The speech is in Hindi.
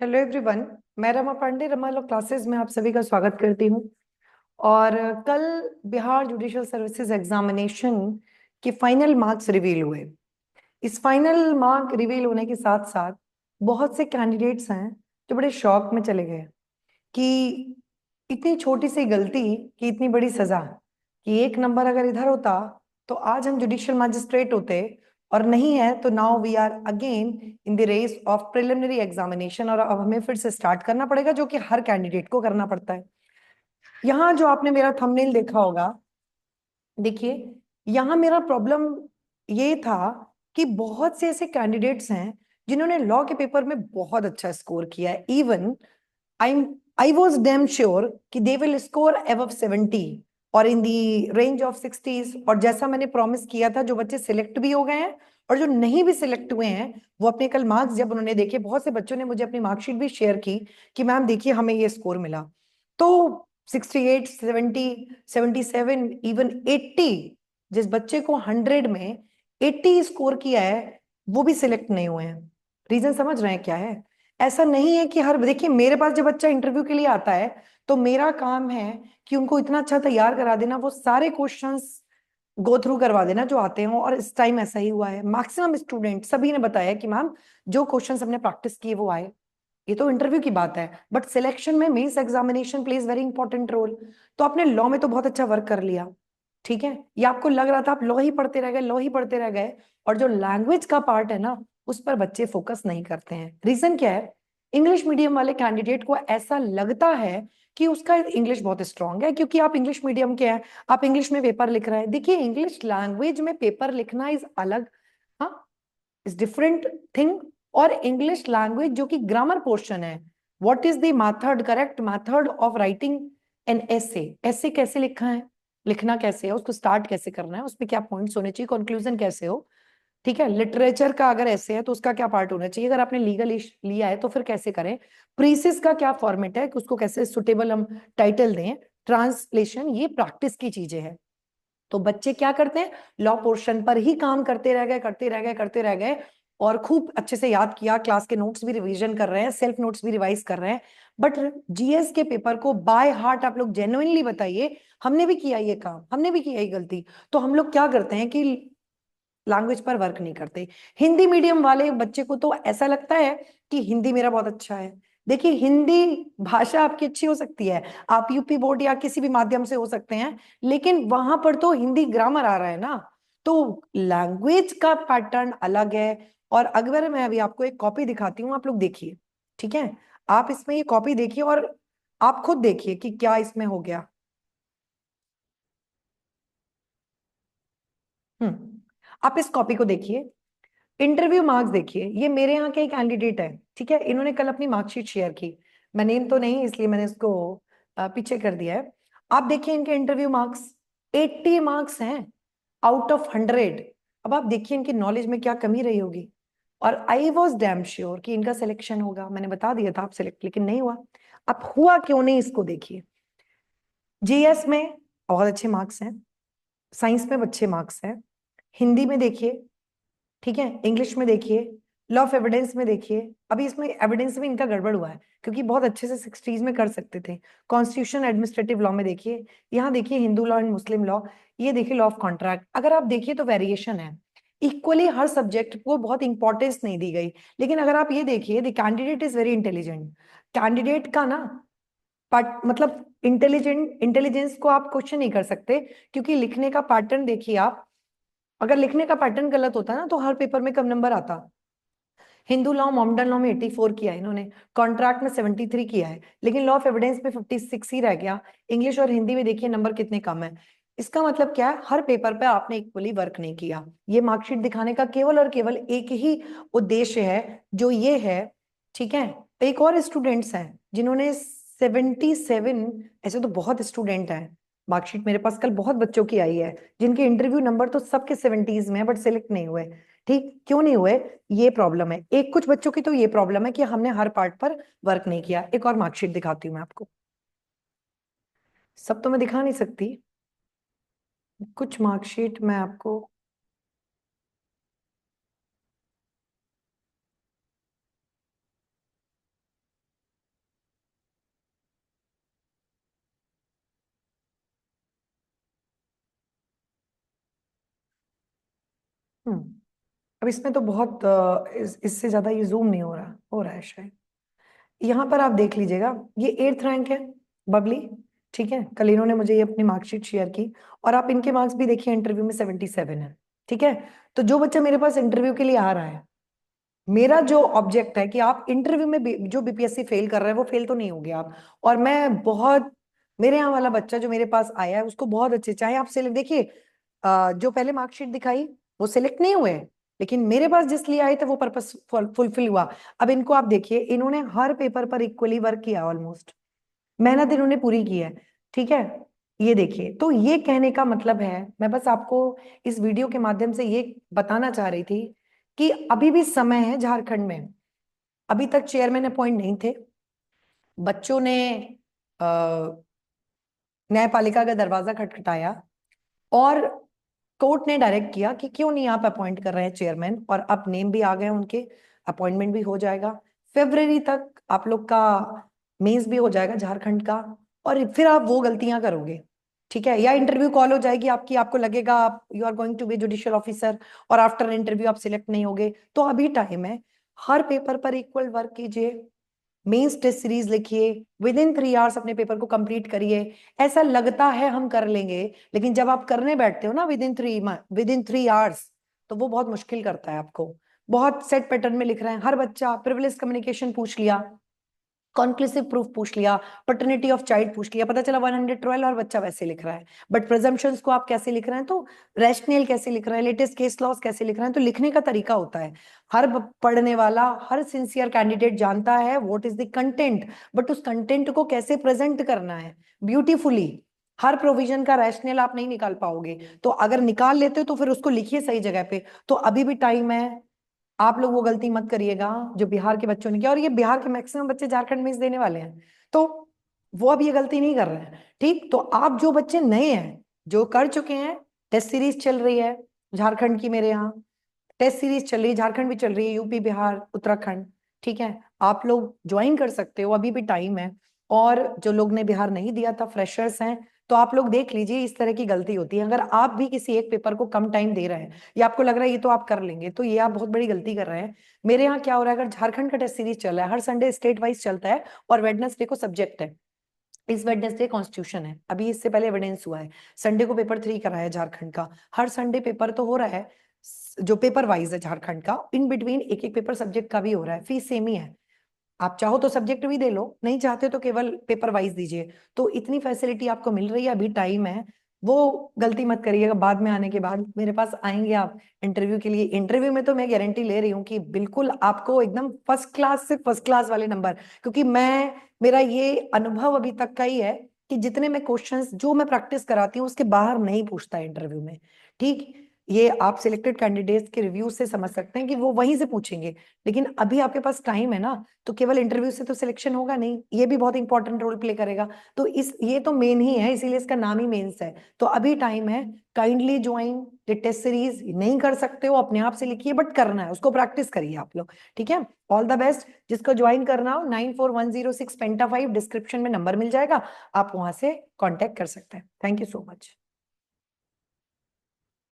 Hello everyone. मैं रमा पांडे रमा लॉ क्लासेस में आप सभी का स्वागत करती हूँ। और कल बिहार जुडिशियल सर्विसेज एग्जामिनेशन के फाइनल मार्क्स रिवील हुए। इस फाइनल मार्क रिवील होने के साथ साथ बहुत से कैंडिडेट्स हैं जो बड़े शॉक में चले गए कि इतनी छोटी सी गलती की इतनी बड़ी सजा, कि एक नंबर अगर इधर होता तो आज हम जुडिशियल मजिस्ट्रेट होते, और नहीं है तो now we are again in the race of preliminary examination, और अब हमें फिर से स्टार्ट करना पड़ेगा, जो कि हर कैंडिडेट को करना पड़ता है। यहाँ जो आपने मेरा थंबनेल देखा होगा, देखिए, यहाँ मेरा प्रॉब्लम ये था कि बहुत से ऐसे कैंडिडेट्स हैं जिन्होंने लॉ के पेपर में बहुत अच्छा स्कोर किया है। Even I'm I was damn sure कि they will score above 70 और in the range of 60s। और जैसा मैंने प्रॉमिस किया था, जो बच्चे सिलेक्ट भी हो गए हैं और जो नहीं भी सिलेक्ट हुए हैं, वो अपने कल मार्क्स जब उन्होंने देखे, बहुत से बच्चों ने मुझे अपनी मार्कशीट भी शेयर की कि मैम देखिए हमें ये स्कोर मिला। तो 68, 70, 77, इवन 80, जिस बच्चे को 100 में 80 स्कोर किया है, वो भी सिलेक्ट नहीं हुए हैं। रीजन समझ रहे हैं क्या है? ऐसा नहीं है कि हर, देखिए मेरे पास जब बच्चा इंटरव्यू के लिए आता है तो मेरा काम है कि उनको इतना अच्छा तैयार करा देना, वो सारे क्वेश्चंस गो थ्रू करवा देना जो आते हो। और इस टाइम ऐसा ही हुआ है। मैक्सिमम स्टूडेंट सभी ने बताया कि मैम जो क्वेश्चंस हमने प्रैक्टिस किए वो आए। ये तो इंटरव्यू की बात है, बट सिलेक्शन में mains examination plays very important role. तो आपने लॉ में तो बहुत अच्छा वर्क कर लिया, ठीक है, ये आपको लग रहा था आप लॉ ही पढ़ते रह गए, लॉ ही पढ़ते रह गए, और जो लैंग्वेज का पार्ट है ना, उस पर बच्चे फोकस नहीं करते हैं। रीजन क्या है? इंग्लिश मीडियम वाले कैंडिडेट को ऐसा लगता है कि उसका इंग्लिश बहुत स्ट्रांग है क्योंकि आप इंग्लिश मीडियम के हैं, आप इंग्लिश में पेपर लिख रहे हैं। देखिए, इंग्लिश लैंग्वेज में पेपर लिखना इज अलग, हाँ, इज डिफरेंट थिंग। और इंग्लिश लैंग्वेज जो कि ग्रामर पोर्शन है, what is the method, correct method of writing an essay, ऐसे कैसे लिखा है, लिखना कैसे है, उसको स्टार्ट कैसे करना है, उसमें क्या पॉइंट्स होने चाहिए, कंक्लूजन कैसे हो, ठीक है। लिटरेचर का अगर ऐसे है तो उसका क्या पार्ट होना चाहिए, अगर आपने लीगल लिया है तो फिर कैसे करें, प्रीसिस का क्या फॉर्मेट है कि उसको कैसे सुटेबल हम टाइटल दें, ट्रांसलेशन, ये प्रैक्टिस की चीजें हैं। तो बच्चे क्या करते हैं, लॉ पोर्शन पर ही काम करते रह गए, करते रह गए, करते रह गए, और खूब अच्छे से याद किया, क्लास के नोट्स भी रिवीजन कर रहे हैं, सेल्फ नोट्स भी रिवाइज कर रहे हैं, बट जीएस के पेपर को बाय हार्ट आप लोग जेन्युइनली बताइए। हमने भी किया ये काम, हमने भी किया ये गलती। तो हम लोग क्या करते हैं कि लैंग्वेज पर वर्क नहीं करते। हिंदी मीडियम वाले बच्चे को तो ऐसा लगता है कि हिंदी मेरा बहुत अच्छा है। देखिए, हिंदी भाषा आपकी अच्छी हो सकती है, आप यूपी बोर्ड या किसी भी माध्यम से हो सकते हैं, लेकिन वहां पर तो हिंदी ग्रामर आ रहा है ना, तो लैंग्वेज का पैटर्न अलग है। और अगर मैं अभी आपको एक कॉपी दिखाती हूँ, आप लोग देखिए, ठीक है, आप इसमें ये कॉपी देखिए और आप खुद देखिए कि क्या इसमें हो गया। आप इस कॉपी को देखिए, इंटरव्यू मार्क्स देखिए, ये मेरे यहाँ के ही कैंडिडेट है, ठीक है, इन्होंने कल अपनी मार्कशीट शेयर की। मैं नेम तो नहीं, इसलिए मैंने इसको पीछे कर दिया है। आप देखिए इनके इंटरव्यू मार्क्स, 80 मार्क्स हैं आउट ऑफ 100। अब आप देखिए इनकी नॉलेज में क्या कमी रही होगी। और आई वॉज डैम श्योर कि इनका सिलेक्शन होगा, मैंने बता दिया था आप सिलेक्ट, लेकिन नहीं हुआ। अब हुआ क्यों नहीं, इसको देखिए। जीएस में बहुत अच्छे मार्क्स हैं, साइंस में अच्छे मार्क्स हैं, हिंदी में देखिए, ठीक है, इंग्लिश में देखिए, लॉ ऑफ एविडेंस में देखिए। अभी इसमें एविडेंस में इनका गड़बड़ हुआ है क्योंकि बहुत अच्छे से 60s में कर सकते थे। कॉन्स्टिट्यूशन एडमिनिस्ट्रेटिव लॉ में देखिए, यहाँ देखिए Hindu law and Muslim law, ये देखिए लॉ ऑफ कॉन्ट्रैक्ट, अगर आप देखिए तो वेरिएशन है। इक्वली हर सब्जेक्ट को बहुत इंपॉर्टेंस नहीं दी गई। लेकिन अगर आप ये देखिए, the candidate is very intelligent, candidate का ना मतलब इंटेलिजेंस को आप क्वेश्चन नहीं कर सकते, क्योंकि लिखने का पैटर्न देखिए आप, अगर लिखने का पैटर्न गलत होता ना तो हर पेपर में कम नंबर आता। हिंदू लॉ मॉमडन लॉ में 84 किया है इन्होंने, कॉन्ट्रैक्ट में 73 किया है, लेकिन लॉ ऑफ एविडेंस में 56 ही रह गया। इंग्लिश और हिंदी में देखिए नंबर कितने कम है। इसका मतलब क्या है, हर पेपर पे आपने इक्वली वर्क नहीं किया। ये मार्कशीट दिखाने का केवल और केवल एक ही उद्देश्य है, जो ये है, ठीक है। एक और स्टूडेंट्स हैं जिन्होंने 77, ऐसे तो बहुत स्टूडेंट हैं, मार्कशीट मेरे पास कल बहुत बच्चों की आई है जिनके इंटरव्यू नंबर तो सबके 70s में है, बट सिलेक्ट नहीं हुए। ठीक क्यों नहीं हुए? ये प्रॉब्लम है, एक कुछ बच्चों की तो ये प्रॉब्लम है कि हमने हर पार्ट पर वर्क नहीं किया। एक और मार्कशीट दिखाती हूँ मैं आपको, सब तो मैं दिखा नहीं सकती, कुछ मार्कशीट मैं आपको, अब इसमें तो बहुत इससे ज्यादा ये जूम नहीं हो रहा है शायद। यहाँ पर आप देख लीजिएगा, ये 8th रैंक है, बबली। ठीक है, कल इन्होंने मुझे ये अपनी मार्कशीट शेयर की, और आप इनके मार्क्स भी देखिए, इंटरव्यू में 77 है। ठीक है, तो जो बच्चा मेरे पास इंटरव्यू के लिए आ रहा है, मेरा जो ऑब्जेक्ट है कि आप इंटरव्यू में जो बीपीएससी फेल कर रहे हैं वो फेल तो नहीं होंगे आप। और मैं बहुत, मेरे यहाँ वाला बच्चा जो मेरे पास आया है उसको बहुत अच्छे, चाहे आप सिलेक्ट देखिए, जो पहले मार्कशीट दिखाई वो सिलेक्ट नहीं हुए, लेकिन मेरे पास जिस लिए आए थे वो पर्पस फुलफिल हुआ। अब इनको आप देखिए, इन्होंने हर पेपर पर इक्वली वर्क किया, ऑलमोस्ट मेहनत इन्होंने पूरी की है। ठीक है, ये देखिए, तो ये कहने का मतलब है, मैं बस आपको इस वीडियो के माध्यम से ये बताना चाह रही थी कि अभी भी समय है झारखंड में। अभी तक चेयरमैन अपॉइंट नहीं थे, बच्चों ने न्यायपालिका का दरवाजा खटखटाया, और कोर्ट ने डायरेक्ट किया कि क्यों नहीं आप अपॉइंट कर रहे हैं चेयरमैन, और अब नेम भी आ गए उनके, अपॉइंटमेंट भी हो जाएगा। फरवरी तक आप लोग का मेंस भी हो जाएगा झारखंड का, और फिर आप वो गलतियां करोगे। ठीक है, या इंटरव्यू कॉल हो जाएगी आपकी, आपको लगेगा आप you are going to be judicial officer, और आफ्टर इंटरव्यू आप सिलेक्ट नहीं होगे, तो अभी टाइम है। हर पेपर पर इक्वल वर्क कीजिए, मेंस टेस्ट सीरीज लिखिए, विद इन 3 आवर्स अपने पेपर को कंप्लीट करिए। ऐसा लगता है हम कर लेंगे, लेकिन जब आप करने बैठते हो ना विद इन 3 आवर्स, तो वो बहुत मुश्किल करता है आपको। बहुत सेट पैटर्न में लिख रहे हैं हर बच्चा, प्रिविलेज कम्युनिकेशन पूछ लिया, कॉन्क्लूसिव प्रूफ पूछ लिया, पैटर्निटी ऑफ चाइल्ड पूछ लिया, पता चला 112 और बच्चा वैसे लिख रहा है। बट प्रिजम्पशंस को आप कैसे लिख रहे हैं, तो रैशनल कैसे लिख रहे हैं, लेटेस्ट केस लॉस कैसे लिख रहे हैं, तो लिखने का तरीका होता है। हर पढ़ने वाला, हर सिंसियर कैंडिडेट जानता है what is the content, but उस कंटेंट को कैसे प्रेजेंट करना है ब्यूटीफुली। हर प्रोविजन का रैशनल आप नहीं निकाल पाओगे, तो अगर निकाल लेते हो तो फिर उसको लिखिए सही जगह पे। तो अभी भी टाइम है, आप लोग वो गलती मत करिएगा जो बिहार के बच्चों ने किया, और ये बिहार के मैक्सिमम बच्चे झारखंड में इस देने वाले हैं, तो वो अब ये गलती नहीं कर रहे हैं। ठीक, तो आप जो बच्चे नए हैं, जो कर चुके हैं, टेस्ट सीरीज चल रही है झारखंड की, मेरे यहाँ टेस्ट सीरीज चल रही है, झारखंड भी चल रही है, यूपी बिहार उत्तराखंड। ठीक है, आप लोग ज्वाइन कर सकते हो, अभी भी टाइम है। और जो लोग ने बिहार नहीं दिया था, फ्रेशर्स हैं, तो आप लोग देख लीजिए, इस तरह की गलती होती है। अगर आप भी किसी एक पेपर को कम टाइम दे रहे हैं, या आपको लग रहा है ये तो आप कर लेंगे, तो ये आप बहुत बड़ी गलती कर रहे हैं। मेरे यहाँ क्या हो रहा है, अगर झारखंड का टेस्ट सीरीज चल रहा है, हर संडे स्टेट वाइज चलता है, और वेडनेसडे को सब्जेक्ट है। इस वेडनेसडे कॉन्स्टिट्यूशन है, अभी इससे पहले एविडेंस हुआ है। संडे को पेपर 3 कराया झारखंड का, हर संडे पेपर तो हो रहा है, जो पेपर वाइज है झारखंड का, इन बिटवीन एक एक पेपर सब्जेक्ट का भी हो रहा है, फीस सेम ही है। आप चाहो तो सब्जेक्ट भी दे लो, नहीं चाहते तो केवल पेपर वाइज दीजिए। तो इतनी फैसिलिटी आपको मिल रही है, अभी टाइम है। वो गलती मत करिएगा, बाद में आने के बाद मेरे पास आएंगे आप इंटरव्यू के लिए। इंटरव्यू में तो मैं गारंटी ले रही हूँ कि बिल्कुल आपको एकदम फर्स्ट क्लास से फर्स्ट क्लास वाले नंबर, क्योंकि मेरा ये अनुभव अभी तक का ही है कि जितने मैं क्वेश्चंस जो मैं प्रैक्टिस कराती हूँ उसके बाहर नहीं पूछता इंटरव्यू में। ठीक, ये आप सिलेक्टेड कैंडिडेट्स के रिव्यू से समझ सकते हैं कि वो वहीं से पूछेंगे। लेकिन अभी आपके पास टाइम है ना, तो केवल इंटरव्यू से तो सिलेक्शन होगा नहीं, ये भी बहुत इंपॉर्टेंट रोल प्ले करेगा। तो इस ये तो मेन ही है, इसीलिए इसका नाम ही मेंस है। तो अभी टाइम है, kindly join the test series. नहीं कर सकते हो अपने आप से लिखिए, बट करना है, उसको प्रैक्टिस करिए आप लोग। ठीक है, ऑल द बेस्ट। जिसको ज्वाइन करना हो 94106 पेंटा 5 डिस्क्रिप्शन में नंबर मिल जाएगा, आप वहां से कॉन्टेक्ट कर सकते हैं। Thank you so much.